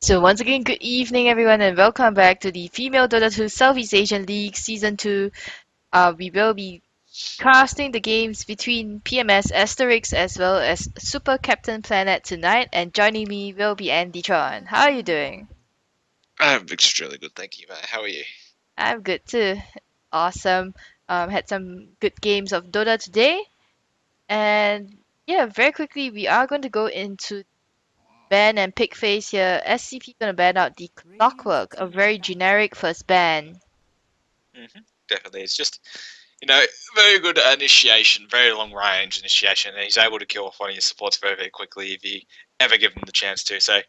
So once again, good evening everyone and welcome back to the Female Dota 2 Southeast Asian League Season 2. We will be casting the games between PMS Asterisk as well as Super Captain Planet tonight, and joining me will be Andy Tron. How are you doing? I'm extremely good, thank you, mate. How are you? I'm good too. Awesome. Had some good games of Dota today, and yeah, very quickly we are going to go into ban and pick phase here. SCP gonna ban out the Clockwork, a very generic first ban. Definitely, it's just very good initiation, very long range initiation, and he's able to kill off one of your supports very, very quickly if you ever give him the chance to. So,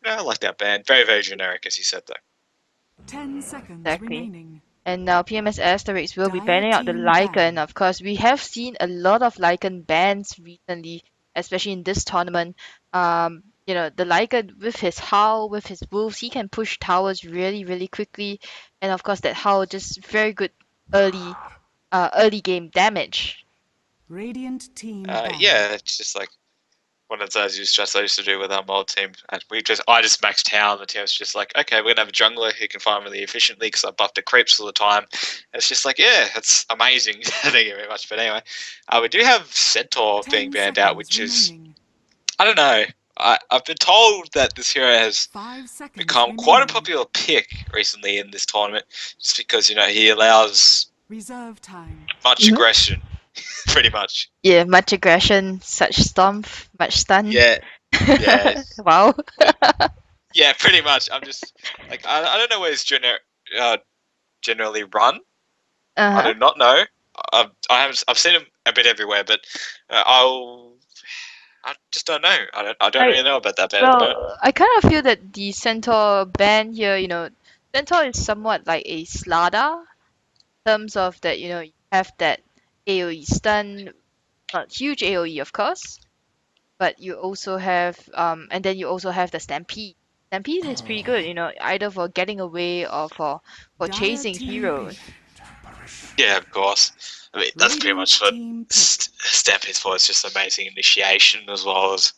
I like that band. Very, very generic, as you said, though. 10 seconds Exactly. remaining. And now PMS Asterix will be Dire banning out the team Lycan. ban. Of course, we have seen a lot of Lycan bans recently, especially in this tournament. The Lycan with his Howl, with his Wolves, he can push towers really, really quickly. And of course, that Howl just very good early game damage. Radiant team ban. Yeah, it's just like one of those I used to do with our old team. And I just maxed Hound. The team's just like, okay, we're gonna have a jungler who can farm really efficiently because I buffed the creeps all the time. And it's just like, yeah, it's amazing. Thank you very much. But anyway, we do have Centaur being 10 banned out, seconds which is, remaining. I don't know. I've been told that this hero has 5 seconds become quite a remaining. popular pick recently in this tournament, just because he allows Reserve time. much Mhm. aggression, pretty much. Yeah, much aggression, such stomp, much stun. Yeah, yeah, Wow. yeah, pretty much. I'm just like I don't know where it's generally run. I Uh-huh. do not know. I've seen him a bit everywhere, but I just don't know. I don't I really know about that band at the moment. Well, I kind of feel that the Centaur band here, Centaur is somewhat like a Slada in terms of that, you have that AoE stun, not huge AoE of course, but you also have and then you also have the Stampede. Stampede is pretty good, either for getting away or for Dire chasing team pick. heroes. Yeah, of course. I mean, that's pretty much Radiant what team pick. Step is for. It's just amazing initiation as well as,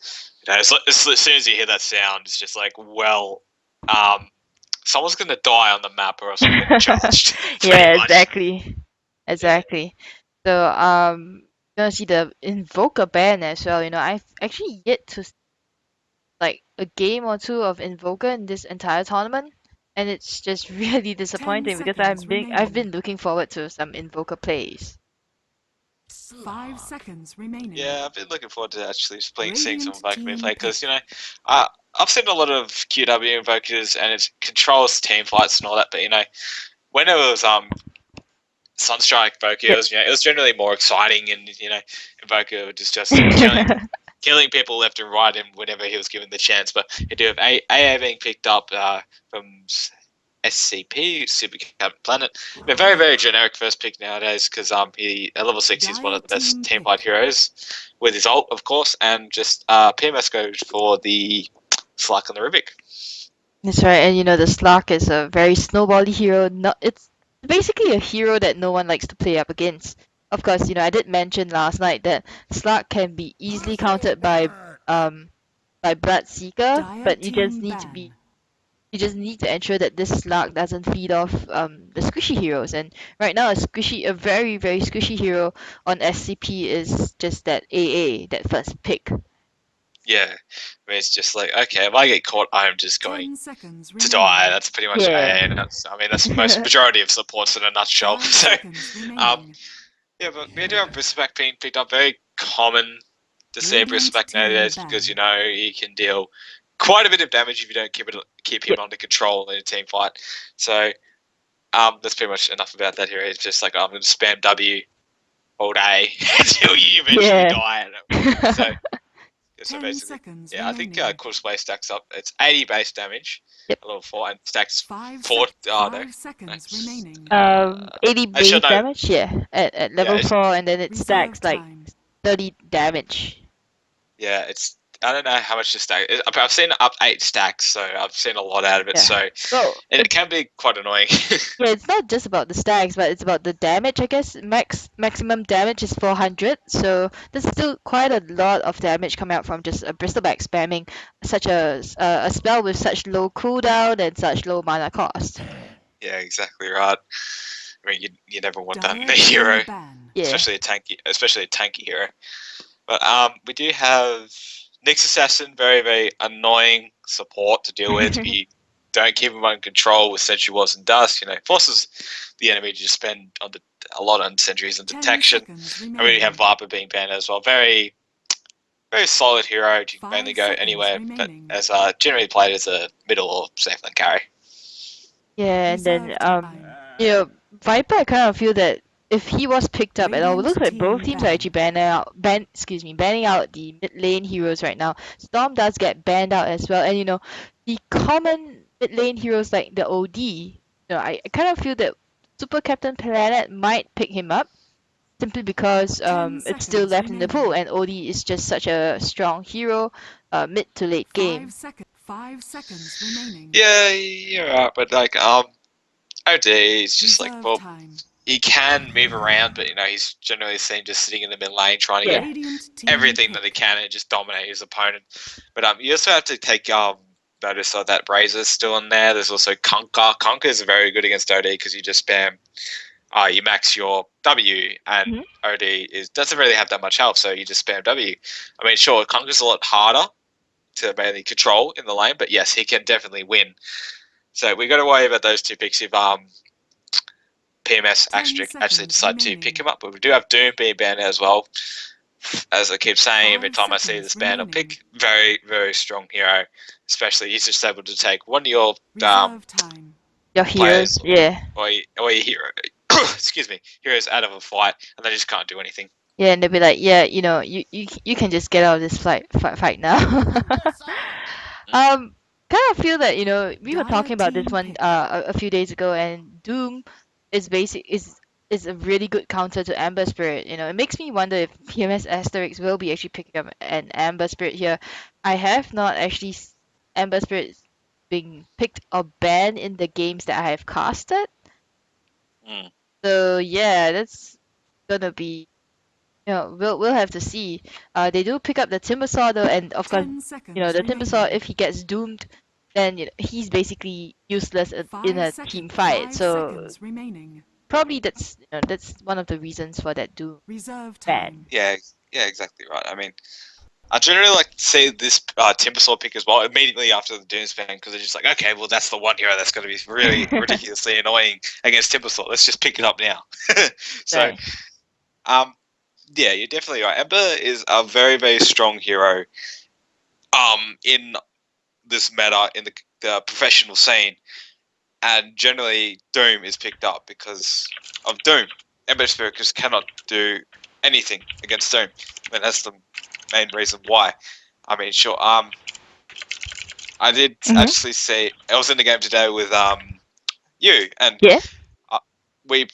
as soon as you hear that sound, it's just like, well, um, someone's going to die on the map or else I'm getting charged. Pretty Yeah, much. exactly. Yeah. Exactly. So gonna see the Invoker ban as well, I've actually yet to like a game or two of Invoker in this entire tournament, and it's just really 10 disappointing because seconds I've remaining. been looking forward to some Invoker plays. 5 seconds remaining. Yeah, I've been looking forward to actually seeing some Radiant Invoker team play because, pick. I've seen a lot of QW Invokers and it controls team fights and all that, but, when it was Sunstrike Invoker, Yep. it was generally more exciting, and Invoker was just killing people left and right, and whenever he was given the chance. But you do have AA being picked up from SCP, Super Captain Planet. Very, very generic first pick nowadays because he at level 6 he's one Dire of the best team team fight pick. heroes with his ult, of course, and just PMS goes for the Slack on the Rubik. That's right, and the Slark is a very snowbally hero. Not it's basically a hero that no one likes to play up against. Of course, I did mention last night that Slark can be easily countered by Bloodseeker, Dire but you just team need to be ban. you just need to ensure that this Slark doesn't feed off the squishy heroes. And right now, a very very squishy hero on SCP is just that AA, that first pick. Yeah, I mean, it's just like, okay, if I get caught, I'm just going 10 seconds to die. remaining. That's pretty much AA, Yeah. and that's most majority of supports in a nutshell. 5 So, seconds um, remaining. yeah, but the idea of Respect being picked up, very common to see Radiant Respect team nowadays because ban. he can deal quite a bit of damage if you don't keep him Yep. under control in a team fight. So, that's pretty much enough about that here. It's just like I'm going to spam W all day until you eventually Yeah. die. So, yeah, so 10 basically, seconds yeah, I think remaining. Course stacks up. It's 80 base damage, Yep. a level 4, and stacks 5 4. Oh, no. 5 No. seconds remaining. 80 I should base know. damage, yeah, at Yeah, level 4, and then it Reserve stacks like time. 30 damage. yeah, it's I don't know how much to stack. I've seen up 8 stacks, so I've seen a lot out of it. Yeah. So Well, it can be quite annoying. yeah, it's not just about the stacks, but it's about the damage, I guess. Maximum damage is 400, so there's still quite a lot of damage coming out from just a bristleback spamming such a spell with such low cooldown and such low mana cost. Yeah, exactly right. I mean, you never want that in a Dire hero, ban. Yeah. especially a tanky hero. But we do have Nyx Assassin, very very annoying support to deal with. If you don't keep him under control with Sentry Walls and Dust, forces the enemy to just spend a lot on sentries and 10 detection. seconds I really have remaining. Viper being banned as well. Very very solid hero to 5 mainly go seconds anywhere, but remaining. as generally played as a middle or safe lane carry. Yeah, and then Reserve time. Viper, I kind of feel that if he was picked up at all, it Radiant looks like both team teams are actually banning out the mid lane heroes right now. Storm does get banned out as well, and the common mid lane heroes like the OD. I kind of feel that Super Captain Planet might pick him up simply because 10 it's still seconds left in the pool, remaining. and OD is just such a strong hero, mid to late game. 5 seconds remaining. Yeah, you're right, but OD is just like, Reserve well, time. he can move around, but he's generally seen just sitting in the mid lane trying to Yeah. get Radiant team everything that he pick. can and just dominate his opponent. But you also have to take notice of that Brazer's still in there. There's also Conquer. Conquer is very good against OD because you just spam. You max your W, and Mhm. OD doesn't really have that much health, so you just spam W. I mean, sure, Conquer's a lot harder to mainly control in the lane, but yes, he can definitely win. So we got to worry about those two picks if PMS 10 Asterisk actually seconds decide to remaining. pick him up. But we do have Doom being banned as well. As I keep saying, every 5 time I see seconds this ban, I'll remaining. pick very, very strong hero. Especially he's just able to take one of your Reserve time. Your players heroes, yeah. or your hero, excuse me, heroes out of a fight, and they just can't do anything. Yeah, and they'll be like, yeah, you can just get out of this fight now. Kind of feel that we were Dire talking about this team one pick. a few days ago, and Doom is a really good counter to Amber Spirit. It makes me wonder if PMS Asterisk will be actually picking up an Amber Spirit here. I have not actually Amber Spirit being picked or banned in the games that I have casted. Mm. So yeah, that's gonna be. We'll have to see. They do pick up the Timbersaw though, and of course, 10 seconds the Timbersaw, remaining. if he gets doomed, then he's basically useless in 5 a seconds. team fight. 5 So seconds remaining. probably that's one of the reasons for that doom Reserve ban. time. Yeah, exactly right. I mean, I generally like to see this Timbersaw pick as well immediately after the Doom ban because they're just like, okay, well that's the one hero that's going to be really ridiculously annoying against Timbersaw. Let's just pick it up now. So, Right. yeah, you're definitely right. Ember is a very very strong hero. In this meta in the professional scene, and generally Doom is picked up because of Doom. Ember Spirit just cannot do anything against Doom. I mean, that's the main reason why. I mean, sure. I did actually see. I was in the game today with you, and Yeah. we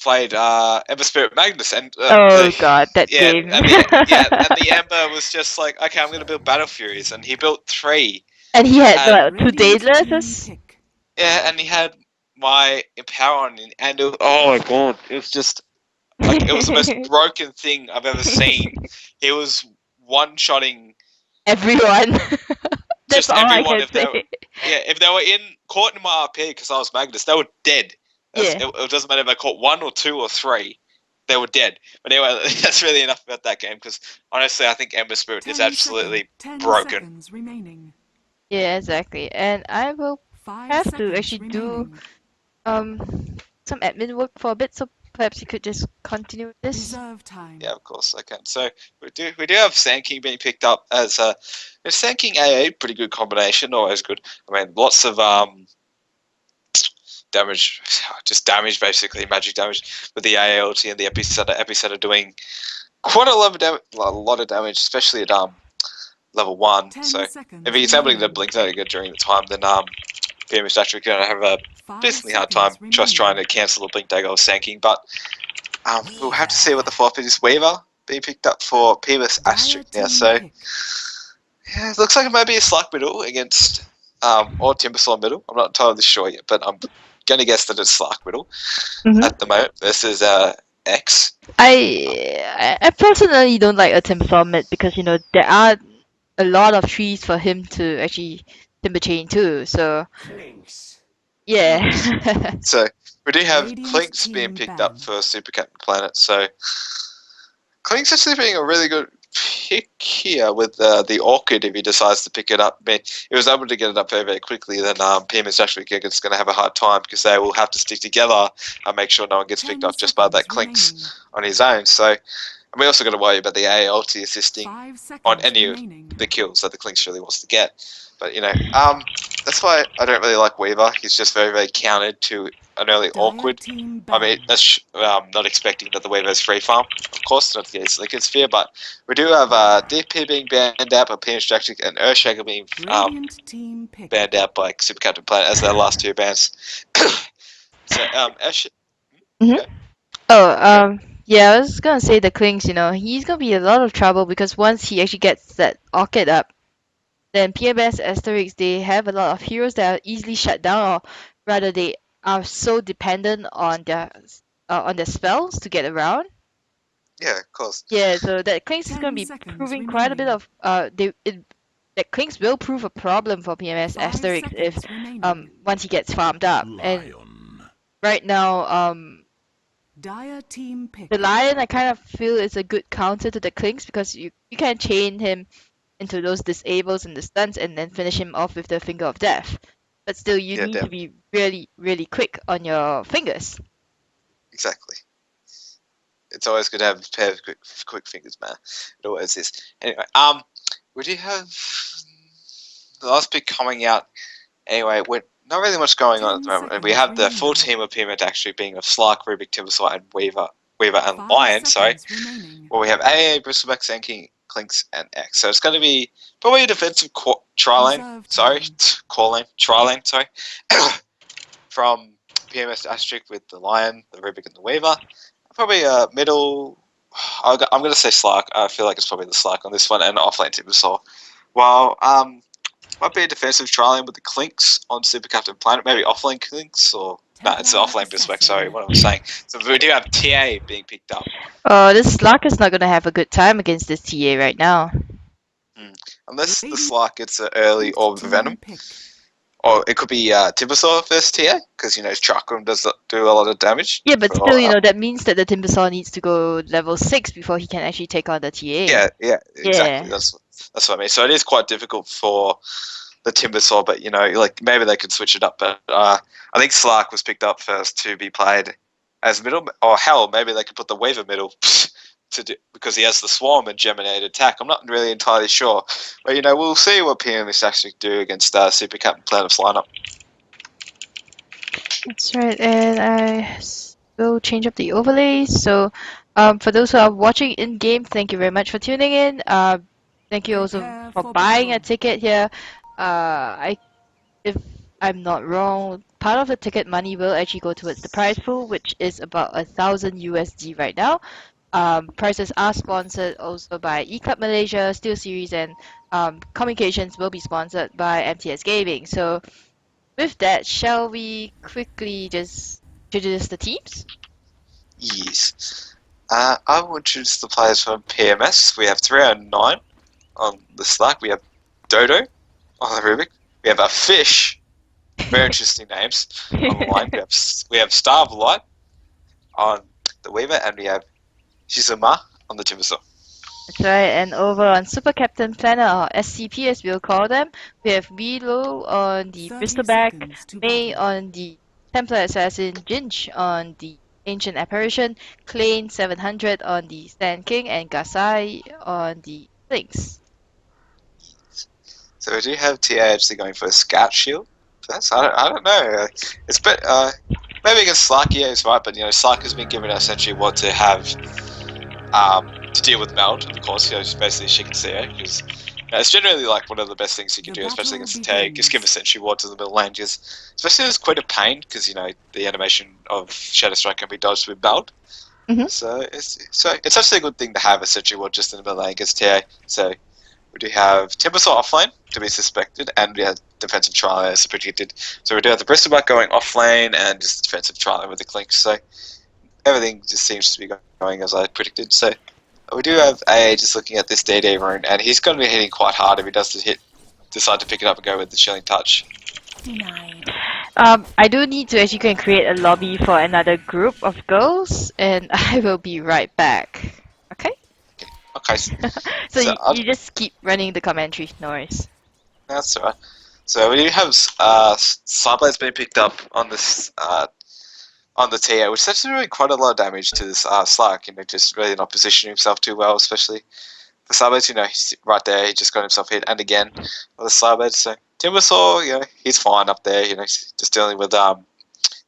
played Ember Spirit Magnus, and Oh god, that yeah, game. and the Ember was just like, okay, I'm gonna build Battle Furies, and he built 3, And he had and two Radiant team daedalus. pick. yeah, and he had my Empower on, and oh my god, it was just like it was the most broken thing I've ever seen. He was one-shotting Everyone. That's just all I everyone can if they say. were, yeah, if they were caught in my RP because I was Magnus, they were dead. Yeah. It doesn't matter if they caught 1 or 2 or 3, they were dead. But anyway, that's really enough about that game because honestly, I think Ember Spirit is 10 absolutely 10 broken. seconds remaining. Yeah, exactly. And I will 5 have to seconds actually do remaining. some admin work for a bit, so perhaps you could just continue this. Reserve time. Yeah, of course I can. So we do have Sand King being picked up as Sand King AA, pretty good combination, always good. I mean, lots of damage, just damage basically, magic damage with the AA ulti and the epicenter doing quite a lot of damage, especially at level 1. 10 So seconds if he's able to get a remaining. blink dagger during the time, then PMS Asterisk going to have a 5 decently hard seconds time just trying remaining. to cancel the blink dagger or Sand King. But we'll have to see what the flop is. Weaver being picked up for PMS Dire Asterisk now. team So pick. Yeah, it looks like it might be a Slark middle against or Timbersaw middle. I'm not entirely sure yet, but I'm going to guess that it's Slark middle at the moment versus X. I personally don't like a Timbersaw mid because there are a lot of trees for him to actually timber chain too. So yeah. So we do have Radiant Clinks being team picked up banned. for Super Captain Planet. So Clink's actually being a really good pick here with the Orchid if he decides to pick it up. I mean, he was able to get it up very, very quickly. Then PMS Asterisk is going to have a hard time because they will have to stick together and make sure no one gets picked 10 off just by that seconds Clinks remaining. on his own. So and we also got to worry about the AA ulti assisting 5 on seconds any of remaining. the kills that the Clinks really wants to get. But that's why I don't really like Weaver. He's just very, very countered to an early Dire awkward. team I mean, banned. that's not expecting that the Weaver is free farm, of course, not the case Lincoln Sphere, but we do have DP being banned out by PM Strategic and Earthshaker being Radiant team picked. banned out by Super Captain Planet as their last two bans. So, Mhm. okay. Oh, Okay. yeah, I was gonna say the Klings, he's gonna be a lot of trouble because once he actually gets that Orchid up, then PMS Asterisk, they have a lot of heroes that are easily shut down, or rather they are so dependent on their spells to get around. Yeah, of course. Yeah, so that Klings is gonna 10 be seconds proving quite a bit remaining. of that Klings will prove a problem for PMS 5 Asterisk if seconds remaining. once he gets farmed up. And right now, Dire team the picked. Lion I kind of feel is a good counter to the Klings because you can chain him into those disables and the stuns and then finish him off with the Finger of Death. But still, you Yeah, need to be really, really quick on your fingers. exactly. It's always good to have a pair of quick fingers, man. It always is. Anyway, we do have the last pick coming out. Anyway, we're not really much going on at 10 the moment. And we seconds have the full remaining. team of Pyramid actually being of Slark, Rubik, Timbersaw, and Weaver and 5 Lion. Sorry. seconds remaining. Well, we have AA, Bristleback, Sand King, Clinks, and X. So it's going to be probably a defensive tri lane. Reserve Sorry, time. core lane, tri lane. Sorry, from PMS Asterisk with the Lion, the Rubik, and the Weaver. Probably a middle. I'm going to say Slark. I feel like it's probably the Slark on this one, and offlane Timbersaw. Well, might be a defensive tri lane with the Clinks on Super Captain Planet. Maybe offlane Clinks or no, it's Templar offlane Bristleback. Sorry, assassin. what I was saying. So we do have TA being picked up. This Slark is not gonna have a good time against this TA right now. Unless the Radiant Slark gets an early Orb of Venom. team picked. Or it could be Timbersaw versus TA, because, Chakram does do a lot of damage. Yeah, but For, still, that means that the Timbersaw needs to go level 6 before he can actually take on the TA. yeah, exactly. Yeah. That's what I mean. So it is quite difficult for the Timbersaw, but, like, maybe they could switch it up. But I think Slark was picked up first to be played as middle, or hell, maybe they could put the Weaver middle to do, because he has the Swarm and Geminated attack. I'm not really entirely sure. But, we'll see what PMS actually do against Super Captain Planet's lineup. That's right, and will change up the overlays. So, for those who are watching in game, thank you very much for tuning in. Thank you also Prepare for for buying a battle. ticket here. If I'm not wrong, part of the ticket money will actually go towards the prize pool, which is about 1,000 USD right now. Prizes are sponsored also by eClub Malaysia, Steel Series, and communications will be sponsored by MTS Gaming. So with that, shall we quickly just introduce the teams? Yes. I will introduce the players from PMS. We have 309 on the Slack. We have Dodo on the Rubik. We have a fish. Very interesting names on the line. We have Star of Light on the Weaver, and we have Shizuma on the Timbersaw. That's right, and over on Super Captain Planet, or SCP as we'll call them, we have Vilo on the 30 Bristleback, seconds to May battle. on the Templar Assassin, Jinch on the Ancient Apparition, Klein 700 on the Sand King, and Gasai on the Lynx. So we do have TA actually going for a Scout Shield. First, I don't know. It's maybe against Slark, yeah, it's right, but Slark has been given essentially what to have to deal with Meld, of course, just basically she can see it, because it's generally like one of the best things you can The do, especially battle against the tag. Just give begins. essentially Ward to the middle lane, especially as quite a pain, because the animation of Shadow Strike can be dodged with Meld. Mhm. So it's actually a good thing to have essentially Ward just in the middle lane against TA. So We do have Timbersaw offlane to be suspected, and we have defensive trial as predicted. So we do have the Bristleback going offlane and just defensive trial with the Clink. So everything just seems to be going as I predicted. So we do have AA just looking at this DD rune, and he's going to be hitting quite hard if he does decide to pick it up and go with the Chilling Touch. Denied. I do need to actually go and create a lobby for another group of girls, and I will be right back. Okay? Okay, So So you just keep running the commentary, no worries. that's alright. So we do have Sideblade's been picked up on this on the TA, which is actually doing quite a lot of damage to this Slark. Just really not positioning himself too well, especially for Sideblade's. He's right there. He just got himself hit, and again with the Sideblade's. So Timbersaw, he's fine up there. He's just dealing with an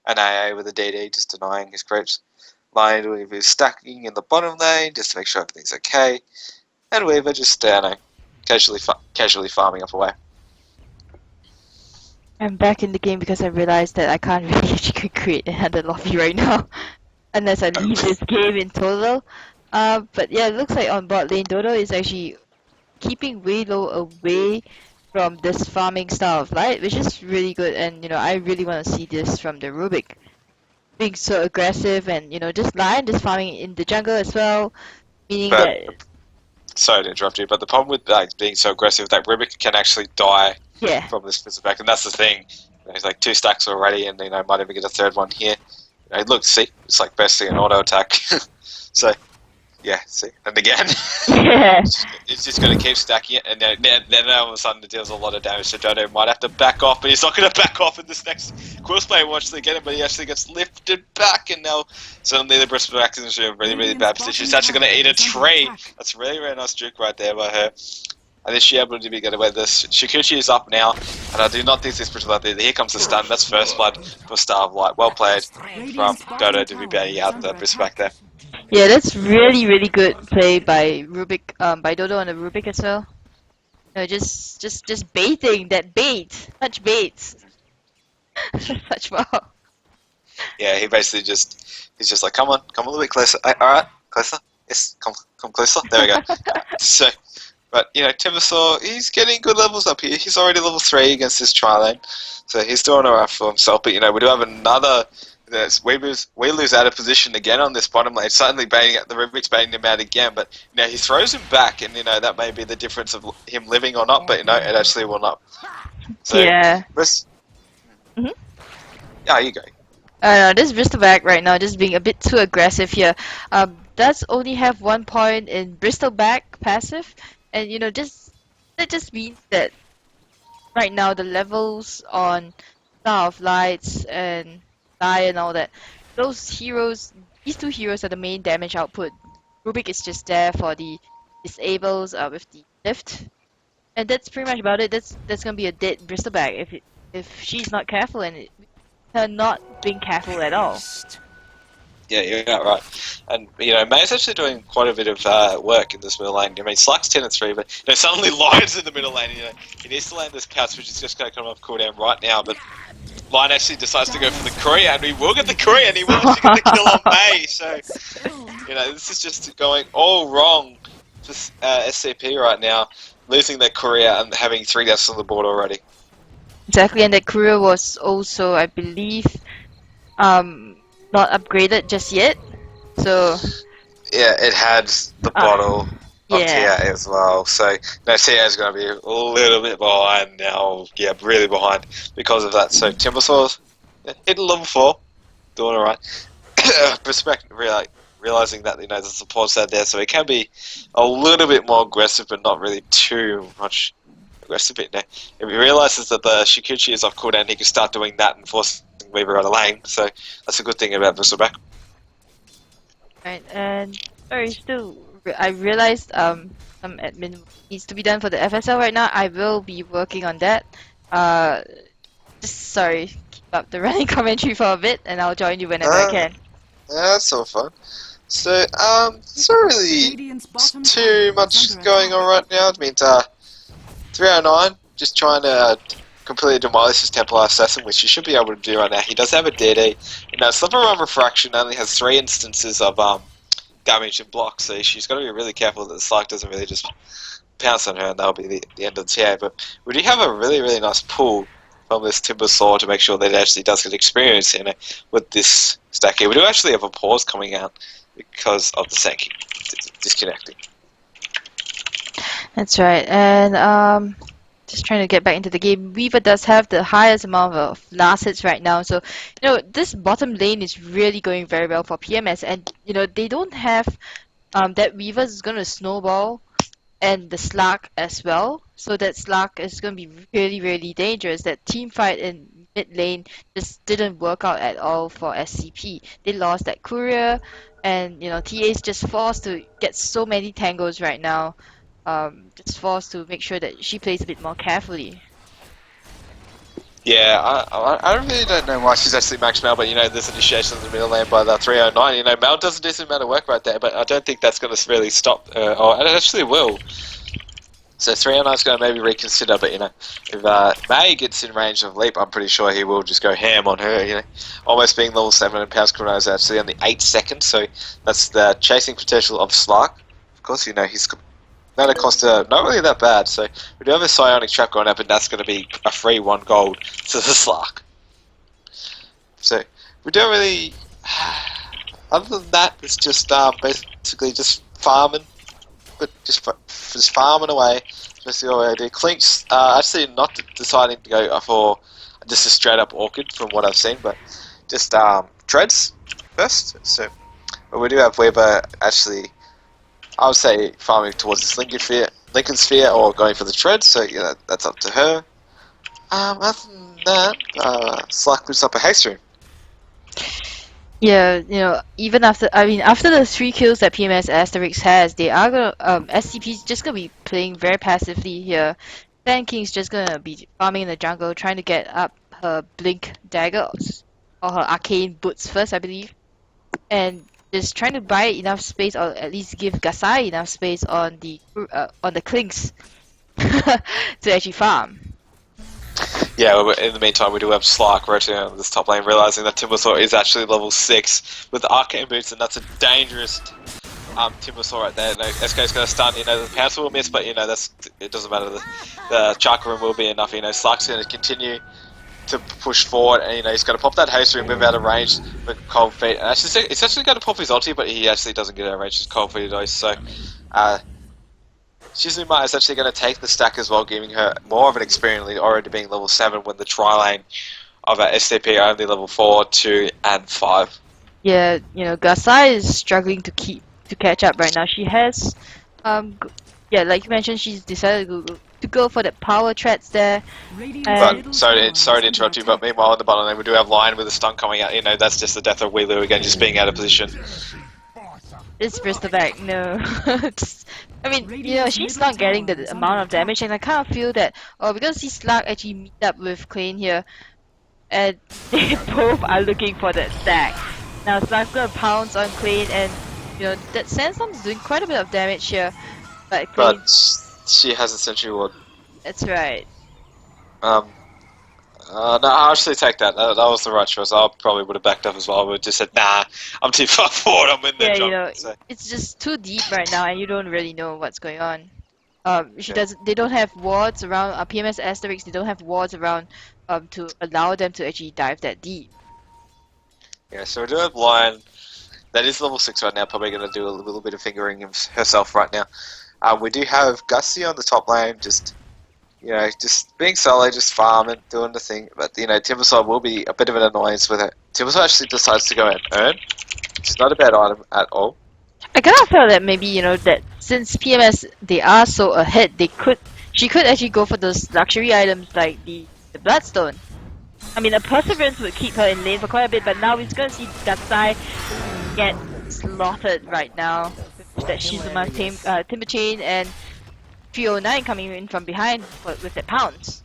AA with a DD, just denying his creeps. Lion with his stacking in the bottom lane, just to make sure everything's okay. And Weaver just casually farming up away. I'm back in the game because I realized that I can't really actually create another lobby right now. Unless I leave this game in total. But yeah, it looks like on bot lane, Dodo is actually keeping way low away from this farming style of light, which is really good. And I really want to see this from the Rubik being so aggressive, and just Lion just farming in the jungle as well, meaning But that sorry to interrupt you, but the problem with being so aggressive, that Rubik can actually die yeah. from this back, and that's the thing. He's like 2 stacks already, and might even get a third one here. Look, see, it's like bursting an auto attack. So yeah, see, and again, Yeah. it's just going to keep stacking it, and then all of a sudden it deals a lot of damage. So Dodo might have to back off, but he's not going to back off in this next Quillspray. Will actually get him, but he actually gets lifted back, and now suddenly the Bristleback is in a really, really bad position. She's actually going to eat a tree. That's really, really nice juke right there by her. And is she able to get away with this? Shikuchi is up now, and I do not think this Bristleback there. Here comes the stun. That's first blood for Star of Light. Well played from Dodo to be baiting out the Bristleback there. Yeah, that's really, really good play by Rubik, by Dodo on the Rubik as well. Just baiting that bait, such baits, such wow. Yeah, he's just like, come on a little bit closer. Alright, closer. Yes, come closer. There we go. So, but Timbersaw, he's getting good levels up here. He's already level 3 against this tri-lane, so he's doing alright for himself. But we do have another. We lose out of position again on this bottom lane. Suddenly the Rubik's baiting him out again, but he throws him back, and that may be the difference of him living or not. But it actually will not. So, Yeah. Yeah, you go. This Bristleback right now just being a bit too aggressive here. Does only have 1 point in Bristleback passive, and that just means that right now the levels on Star of Lights and Die and all that, these 2 heroes are the main damage output. Rubik is just there for the disables with the lift, and that's pretty much about it. That's gonna be a dead Bristleback if she's not careful, and her not being careful at all. Yeah, you're not right. And, May's actually doing quite a bit of work in this middle lane. Sluck's 10 and 3, but suddenly Lion's in the middle lane. He needs to land this pouch, which is just going to come off cooldown right now. But Lion actually decides to go for the Korea, and he will get the Korea, and he will actually get the kill on May. So, this is just going all wrong for SCP right now, losing their Korea and having 3 deaths on the board already. Exactly, and that Korea was also, I believe, not upgraded just yet, so yeah, it had the bottle of yeah. TA as well, so TA is going to be a little bit behind now, really behind because of that. So Timbersaw's hitting level 4, doing alright. Realizing that the support's out there, so it can be a little bit more aggressive, but not really too much aggressive. If he realizes that the Shikuchi is off cooldown, he can start doing that and forcing Weaver out of lane. So that's a good thing about Bristleback. Right, and I realized some admin needs to be done for the FSL right now. I will be working on that. Keep up the running commentary for a bit, and I'll join you whenever I can. Yeah, that's all fun. So, there's not really too much going on right now. 309, just trying to completely demolish his Templar Assassin, which he should be able to do right now. He does have a DD. Slipper Run Refraction only has 3 instances of damage and block, so she's got to be really careful that the Slark doesn't really just pounce on her, and that'll be the end of the TA. But we do have a really, really nice pull from this Timber Saw to make sure that it actually does get experience, with this stack here. We do actually have a pause coming out because of the Sankey disconnecting. That's right. And just trying to get back into the game. Weaver does have the highest amount of last hits right now. So, this bottom lane is really going very well for PMS. And, they don't have that Weaver is going to snowball and the Slug as well. So that Slug is going to be really, really dangerous. That team fight in mid lane just didn't work out at all for SCP. They lost that courier, and TA is just forced to get so many tangos right now. Just forced to make sure that she plays a bit more carefully. Yeah, I really don't know why she's actually maxed Mel, but there's initiation in the middle lane by the 309. Mel does a decent amount of work right there, but I don't think that's going to really stop her, or it actually will. So 309 is going to maybe reconsider, but if May gets in range of Leap, I'm pretty sure he will just go ham on her. Almost being level 7 and Pounce Chrono is actually only 8 seconds, so that's the chasing potential of Slark. Of course, he's mana cost not really that bad, so we do have a Psionic Trap going up, and that's going to be a free 1 gold to the Slark. So we don't really. Other than that, it's just basically just farming, but just farming away. That's the way I do. Clink's actually not deciding to go for just a straight up Orchid from what I've seen, but just Treads first. So, but we do have Weber actually. I would say farming towards this Lincoln Sphere or going for the Tread, so that's up to her. Other than that, Slack lifts up a haste room. Yeah, even after the 3 kills that PMS Asterisk has, they are gonna SCP's just gonna be playing very passively here. Fan King's just gonna be farming in the jungle, trying to get up her Blink daggers or her Arcane Boots first, I believe, and just trying to buy enough space, or at least give Gasai enough space on the Clinks to actually farm. Yeah, in the meantime, we do have Slark rotating on this top lane, realizing that Timbersaw is actually level 6 with Arcane Boots, and that's a dangerous Timbersaw right there. SK's going to stun, the Pounce will miss, but, it doesn't matter. The Chakra Room will be enough, Slark's going to continue to push forward, and he's going to pop that haste room, move out of range with Cold Feet, and it's actually going to pop his ulti, but he actually doesn't get out of range with Cold Feet though, so Shizuma is actually going to take the stack as well, giving her more of an experience lead, already being level 7 when the tri-lane of SCP are only level 4, 2, and 5. Yeah, Gasai is struggling to catch up right now. She has, like you mentioned, she's decided to go for the power threats there. But sorry to interrupt you, but meanwhile in the bottom lane we do have Lion with a stun coming out. That's just the death of Weelu again, just being out of position. It's Bristleback, no. She's not getting the amount of damage, and I kind of feel that, because these Slug actually meet up with Klein here, and they both are looking for that stack. Now Slug's gonna pounce on Klein, and that Sandstorm's doing quite a bit of damage here, but Klein... But she has a Sentry Ward. That's right. No, I'll actually take that. That was the right choice. I probably would have backed up as well. I would have just said, nah, I'm too far forward, I'm in there. Yeah, it's just too deep right now, and you don't really know what's going on. They don't have wards around, PMS Asterisk, they don't have wards around to allow them to actually dive that deep. Yeah, so we do have Lion. That is level 6 right now, probably going to do a little bit of fingering herself right now. We do have Gussie on the top lane, just being solo, just farming, doing the thing. But, Timbersaw will be a bit of an annoyance with it. Timbersaw actually decides to go and earn, which is not a bad item at all. I kind of felt that maybe, that since PMS, they are so ahead, she could actually go for those luxury items like the Bloodstone. I mean, a Perseverance would keep her in lane for quite a bit, but now we're going to see Gatsai get slaughtered right now. That Shizuma Timber Chain and 309 coming in from behind with the pounce.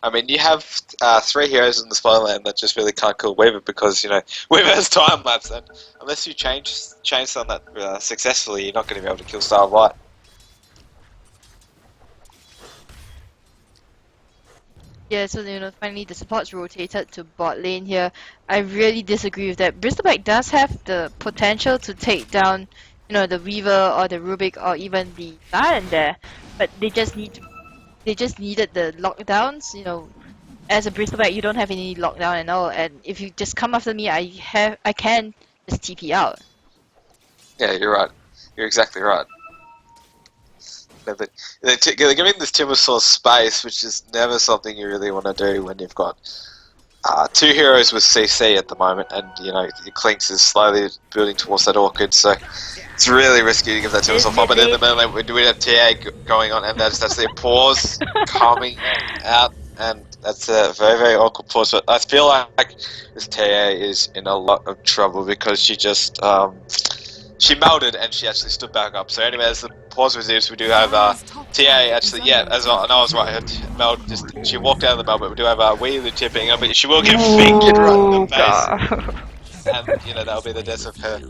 I mean, you have 3 heroes in the Spyland that just really can't kill Weaver because, Weaver has time lapse, and unless you change on that successfully, you're not going to be able to kill Starlight. Yeah, so finally the supports rotated to bot lane here. I really disagree with that. Bristleback does have the potential to take down, the Weaver or the Rubik or even the Lion there, but they just needed the lockdowns. As a bristleback, you don't have any lockdown and all, and if you just come after me, I can just TP out. Yeah, you're right. You're exactly right. They're giving this Timbersaw space, which is never something you really want to do when you've got two heroes with CC at the moment, and your Clinks is slowly building towards that Orchid, so it's really risky to give that Timbersaw farm. But in the middle, we have TA going on, and that's the pause coming out, and that's a very, very awkward pause. But I feel like this TA is in a lot of trouble because she just she melted and she actually stood back up. So anyway, as the pause resumes, we do have TA actually, yeah, as I know I was right, her meld she walked out of the meld, but we do have Wheeler tipping her, but she will get fingered right in the face. And that'll be the death of her.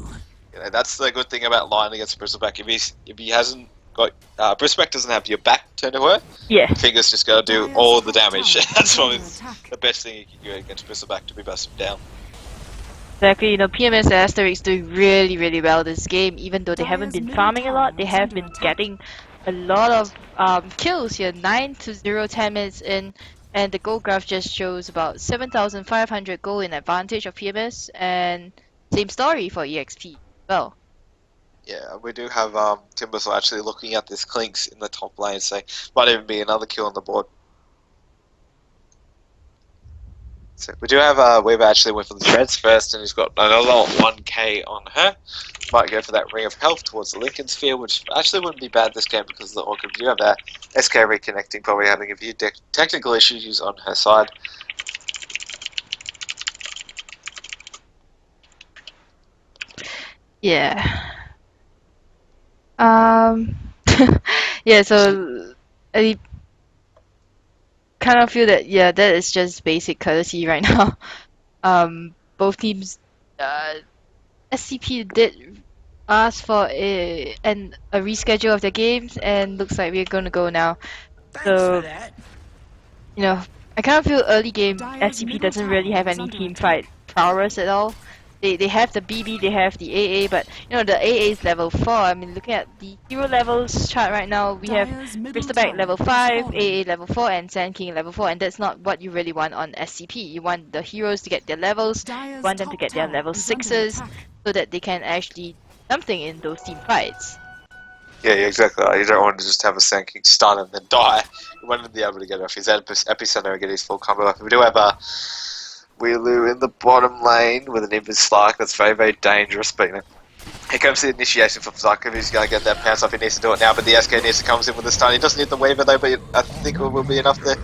That's the good thing about Lion against Bristleback. If he hasn't got Bristleback doesn't have your back turned to her, Yeah. Fingers just gotta do all the damage. That's probably the best thing you can do against Bristleback, to be busted down. Exactly, PMS Asterisk is doing really, really well this game. Even though they haven't been farming a lot, they have been getting a lot of kills here. 9 to 0, 10 minutes in, and the gold graph just shows about 7,500 gold in advantage of PMS, and same story for EXP. Well, yeah, we do have Timbersaw actually looking at this Clinks in the top lane, so might even be another kill on the board. So we do have Weaver actually went for the threads first, and he's got another 1k on her. Might go for that Ring of Health towards the Lincoln Sphere, which actually wouldn't be bad this game because the Orchid do have that SK reconnecting, probably having a few technical issues on her side. yeah. Yeah, so I kind of feel that, yeah, that is just basic courtesy right now. Both teams, SCP did ask for a reschedule of their games, and looks like we're gonna go now. So, I kind of feel early game SCP doesn't really have any team fight prowess at all. They have the BB, they have the AA, but the AA is level 4. I mean, looking at the hero levels chart right now, we have Bristleback level 5, AA level 4, and Sand King level 4, and that's not what you really want on SCP. You want the heroes to get their levels, you want them to get their level 6s, so that they can actually do something in those team fights. Yeah, exactly. You don't want to just have a Sand King stun and then die. You want to be able to get off his epicenter and get his full combo up. We do have Weelu in the bottom lane with an Invis Slark. That's very, very dangerous, but here comes the initiation from Zarkov. He's going to get that pounce off. He needs to do it now, but the SK needs to come in with the stun. He doesn't need the Weaver though, but I think it will be enough there.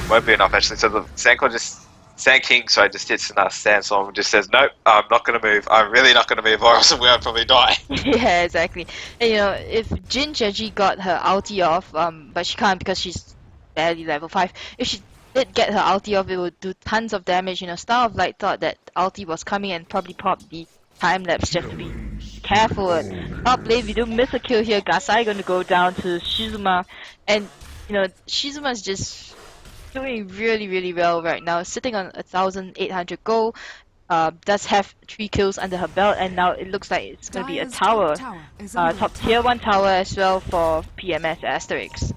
Won't be enough actually. So the Sand King just hits in us. Sandstorm and just says, nope, I'm not going to move. I'm really not going to move, or else we'll probably die. Yeah, exactly. And if Jin Jeji got her ulti off, but she can't because she's barely level 5. If she did get her ulti off, it would do tons of damage. Star of Light thought that ulti was coming and probably popped the time lapse just to be careful. Top lane, we don't miss a kill here. Gasai gonna go down to Shizuma, and Shizuma's just doing really, really well right now, sitting on 1,800 gold. Does have 3 kills under her belt, and now it looks like it's gonna be a tower, top tier 1 tower as well for PMS Asterisk.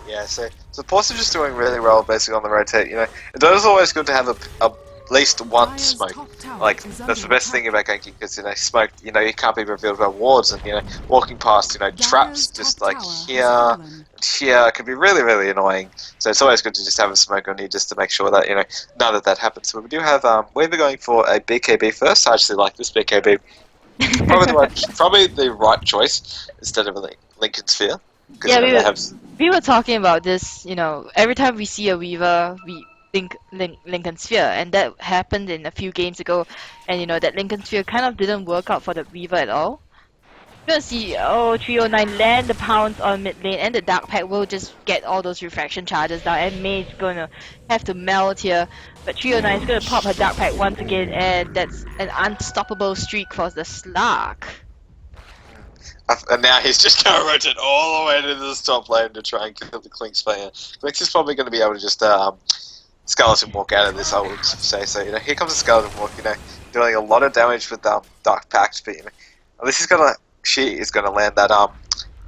Yeah, so Pulse just doing really well basically on the rotate. It is always good to have at least one smoke. Like, that's the best thing about ganking, because smoke, you can't be revealed by wards, and walking past traps just like here and here can be really, really annoying. So it's always good to just have a smoke on you just to make sure that none of that happens. So we do have Weaver going for a BKB first. I actually like this BKB. Probably the right choice instead of a Lincoln Sphere. Yeah, we were talking about this, every time we see a Weaver, we think Lincoln Sphere, and that happened in a few games ago, and that Lincoln Sphere kind of didn't work out for the Weaver at all. You're gonna see, 309 land the pounce on mid lane, and the Dark Pack will just get all those refraction charges down, and May's gonna have to melt here, but 309 is gonna pop her Dark Pack once again, and that's an unstoppable streak for the Slark. And now he's just going to rotate all the way to this top lane to try and kill the Clinks player. Clinks is probably going to be able to just Skeleton Walk out of this, I would say. So, here comes a Skeleton Walk, doing a lot of damage with Dark Pact, but this is going to she is going to land that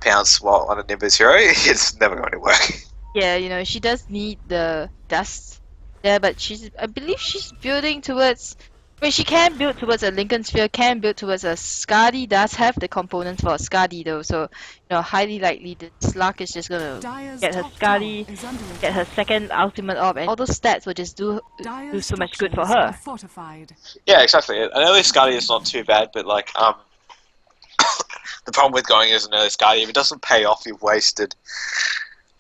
pounce while on a Nimbus hero, it's never going to work. Yeah, you know, she does need the dust there, but I believe she's building towards. I mean, she can build towards a Lincoln Sphere, can build towards a Skadi, does have the components for a Skadi though, so, you know, highly likely the Slug is just gonna Dire's get her top tower Skadi, is under get her attack. second ultimate orb, and all those stats will just do Dire's so much good for structures are her. fortified. Yeah, exactly. An early Scotty is not too bad, but like the problem with going as an early Scotty, if it doesn't pay off, you've wasted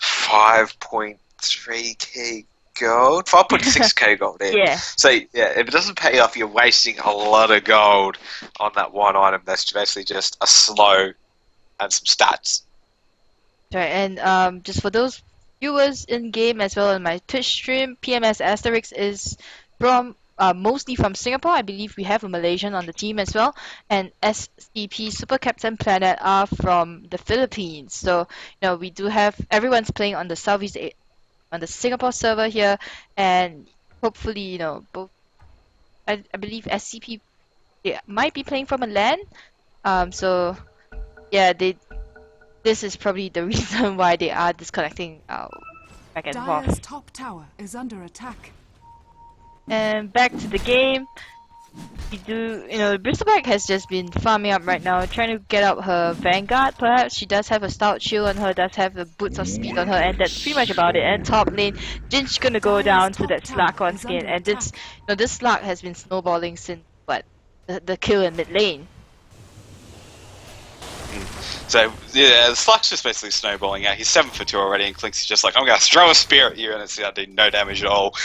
5.3k gold, 5.6k gold. Yeah. So yeah, if it doesn't pay off, you're wasting a lot of gold on that one item. That's basically just a slow and some stats. Right, and just for those viewers in game as well on my Twitch stream, PMS Asterisk is from mostly from Singapore. I believe we have a Malaysian on the team as well, and SCP Super Captain Planet are from the Philippines. So you know we do have everyone's playing on the on the Singapore server here, and hopefully you know both. I believe SCP they might be playing from a LAN. So yeah, this is probably the reason why they are disconnecting back and Dire's forth. top tower is under attack. And back to the game. We do, you know, Bristleback has just been farming up right now, trying to get out her Vanguard perhaps. She does have a stout shield on her, does have the boots of speed on her, and that's pretty much about it. And top lane, Jin's gonna go down to that Slug on skin, and this, you know, this Slug has been snowballing since, what, the kill in mid lane. So yeah, the Slug's just basically snowballing out. He's 7 for 2 already, and Clinks is just like, I'm gonna throw a spear at you, and it's gonna do no damage at all.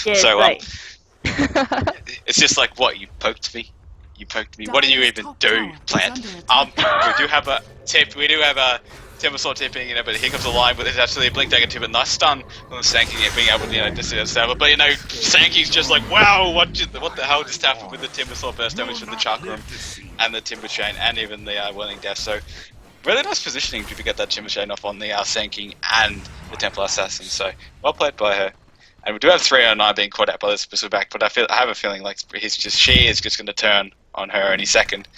Yeah, So it's it's just like, what, you poked me? You poked me. Dire's What do you even top do, tower is plant? under attack. We do have a tip. We do have a Timbersaw tipping, you know, but here comes a line, but there's actually a Blink Dagger tip, a nice stun from the Sankey being able to, you know, disable. But you know, Sankey's just like, wow, what the hell just happened with the Timbersaw burst damage from the Chakram and the Timber Chain and even the Whirling Death. So really nice positioning to get that Timber Chain off on the Sanking and the Templar Assassin. So well played by her. And we do have 309 being caught out by this back, but I have a feeling like she is just going to turn on her any second,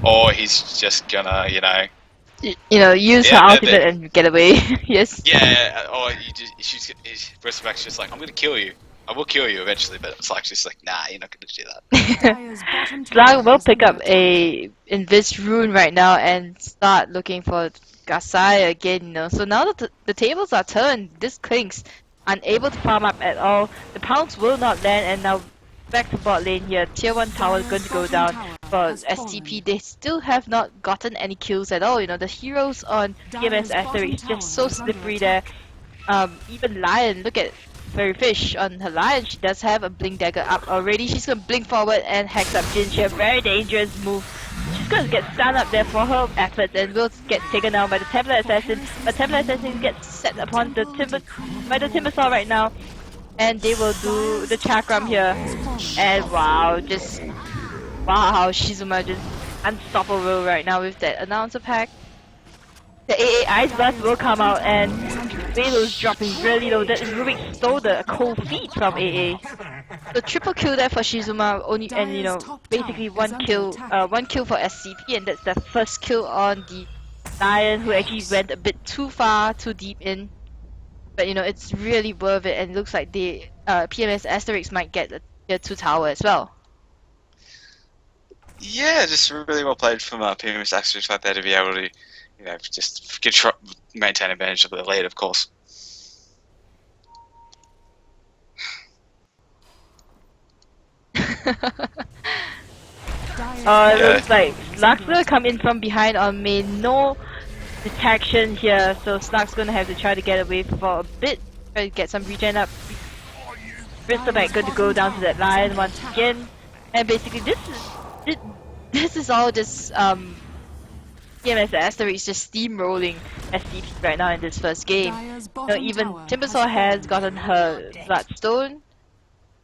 or he's just gonna, you know, use her ultimate and get away. Yes. Yeah, or Bristleback's just like, I'm gonna kill you. I will kill you eventually, but it's like just like, nah, you're not gonna do that. Dire's bottom Slug tower will is pick under up attack. a Invis rune right now and start looking for Gasai again, you know. So now that the tables are turned, this Clinks unable to farm up at all. The pounce will not land, and now back to bot lane here. Tier 1 tower is going to go down for STP. They still have not gotten any kills at all, you know. The heroes on PMS Asterisk just so slippery there. Even Lion, look at Fairy Fish on her Lion. She does have a Blink Dagger up already. She's gonna blink forward and hex up Jin. She a very dangerous move. She's gonna get stunned up there for her efforts and will get taken down by the Templar Assassin. But Templar Assassin gets set upon the Timbersaw right now. And they will do the Chakram here. And wow, Shizuma just unstoppable right now with that announcer pack. The AA Ice Blast will come out and Velo's dropping really low. That Rubik stole the cold feet from AA. The triple kill there for Shizuma, only, and you know, basically one kill for SCP, and that's the first kill on the Lion, who actually went a bit too far, too deep in. But you know, it's really worth it, and it looks like the PMS Asterisk might get a tier 2 tower as well. Yeah, just really well played from PMS Asterisk like that to be able to, you know, just maintain advantage of the lead, of course. It looks like Slug's gonna come in from behind on main. No detection here, so Slug's gonna have to try to get away for a bit, try to get some regen up. Bristleback going to go down to that Lion once again, and basically this is all just PMS Asterisk just steamrolling SCP right now in this first game. You know, even Timbersaw has gotten her Bloodstone,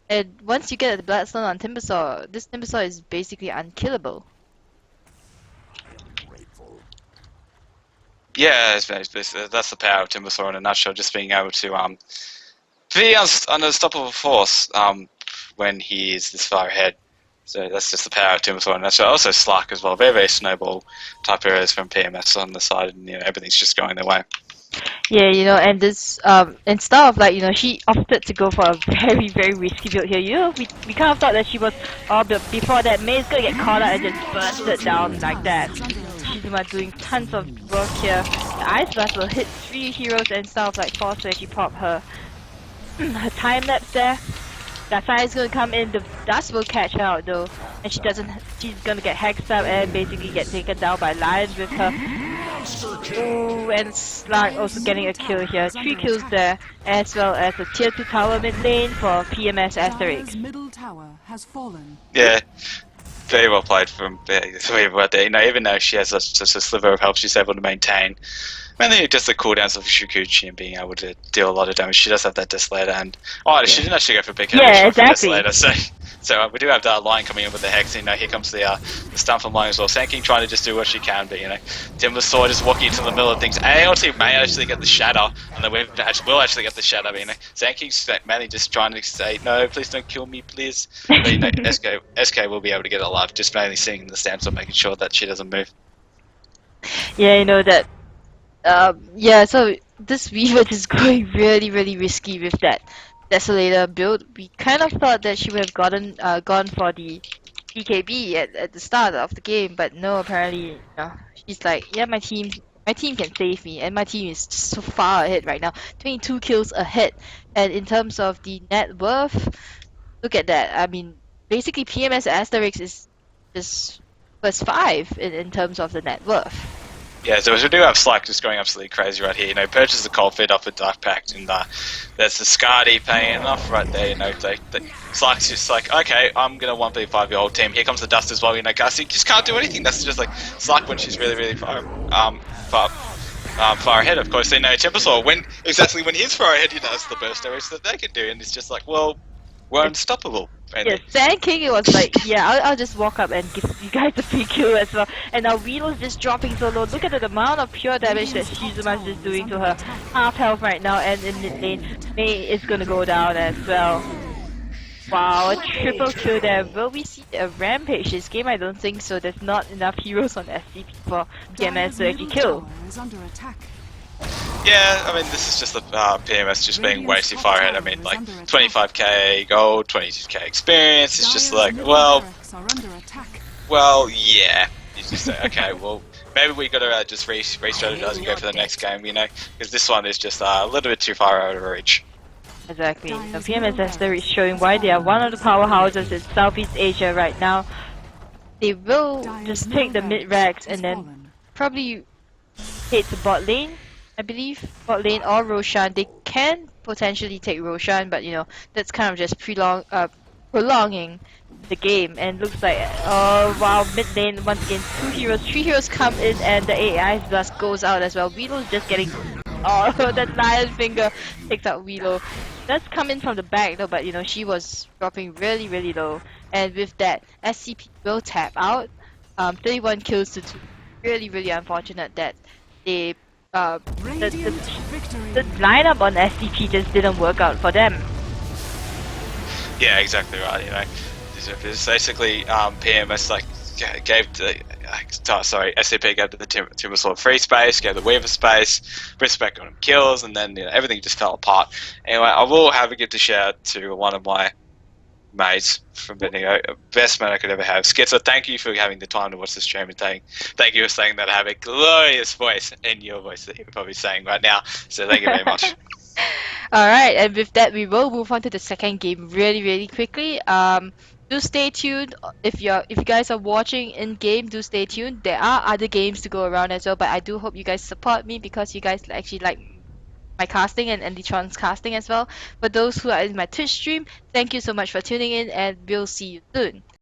and once you get the Bloodstone on Timbersaw, this Timbersaw is basically unkillable. Yeah, that's the power of Timbersaw in a nutshell. Just being able to be an unstoppable force when he is this far ahead. So that's just the power of Timberthorn. That's also Slack as well. Very, very snowball type heroes from PMS on the side, and everything's just going their way. Yeah, and this instead of she opted to go for a very very risky build here. We kind of thought that she was but before that May's gonna get caught out and just bursted down like that. Shizuma doing tons of work here. The Ice Blast will hit 3 heroes and instead of force where she pop her her time lapse there. Dasai is gonna come in, the dust will catch her out though, and she's gonna get hexed up and basically get taken down by Lions with her. Ooh, and Slark also getting a kill here. 3 kills there, as well as a tier 2 tower mid lane for PMS Asterisk. Middle tower has fallen. Yeah, very well played from right there. Even though she has such a sliver of health, she's able to maintain. Mainly just the cooldowns of Shukuchi and being able to deal a lot of damage. She does have that Desolator and... she didn't actually go for big heavy Yeah, shot exactly. for Desolator, so we do have the Lion coming in with the Hex, here comes the stun from Lion as well. Sand King trying to just do what she can, but Timber Sword is walking into the middle of things. ALT may actually get the Shatter, and then we will actually get the Shatter, but Sand King's mainly just trying to say, no, please don't kill me, please. But SK will be able to get it alive, just mainly seeing the stance of making sure that she doesn't move. Yeah, that. So this Weaver is going really, really risky with that Desolator build. We kind of thought that she would have gone for the BKB at the start of the game, but no, apparently, she's like, yeah, my team can save me, and my team is just so far ahead right now, 22 kills ahead, and in terms of the net worth, look at that. I mean, basically PMS Asterisk is just first 5 in terms of the net worth. Yeah, so we do have Slack just going absolutely crazy right here. Purchase the Cold Feet off a Dark Pact, and there's the Skadi paying enough right there. Slack's just like, okay, I'm gonna 1v5 your whole team. Here comes the Dust as well. Cassie just can't do anything. That's just like Slack when she's really, really far ahead. Of course, Timbersaw when he's far ahead, that's the burst damage that they can do, and it's just like, well, we're unstoppable. Yeah, Sand King, it was like, yeah, I'll just walk up and give you guys a free kill as well. And now Weedle's just dropping so low. Look at the amount of pure damage that Shizuma's just doing to her. Half health right now, and in mid lane, Mei is gonna go down as well. Wow, a triple kill there. Will we see a rampage this game? I don't think so. There's not enough heroes on SCP for PMS to actually kill. Is under attack. Yeah, I mean, this is just the PMS just being way too far ahead. I mean, like 25k gold, 22k experience. It's just like, well, yeah. You just say, okay, well, maybe we gotta just re-strategize and go for the next game, because this one is just a little bit too far out of reach. Exactly. So PMS Asterisk is showing why they are one of the powerhouses in Southeast Asia right now. They will just take the mid-racks and then probably hit the bot lane. I believe bot lane or Roshan. They can potentially take Roshan, but that's kind of just prolonging the game. And looks like, oh wow, mid lane once again, 2 heroes, 3 heroes come in, and the AI blast goes out as well. Weedle's just getting, oh, that lion finger takes out Weedle. That's coming from the back though, but she was dropping really, really low. And with that, SCP will tap out. 31 kills to 2. Really, really unfortunate that they. The lineup on SCP just didn't work out for them. Yeah, exactly right. It's basically PMS gave the SCP gave the Timbersaw free space, gave the Weaver space, Respect got him kills, and then everything just fell apart. Anyway, I will have a give to shout out to one of my mates from Bendigo, best man I could ever have. Skitzer, thank you for having the time to watch the stream, and thank you for saying that I have a glorious voice in your voice that you're probably saying right now. So thank you very much. Alright, and with that we will move on to the second game really, really quickly. Do stay tuned. If you guys are watching in game, do stay tuned. There are other games to go around as well, but I do hope you guys support me because you guys actually like my casting and Andytron's casting as well. For those who are in my Twitch stream, thank you so much for tuning in, and we'll see you soon.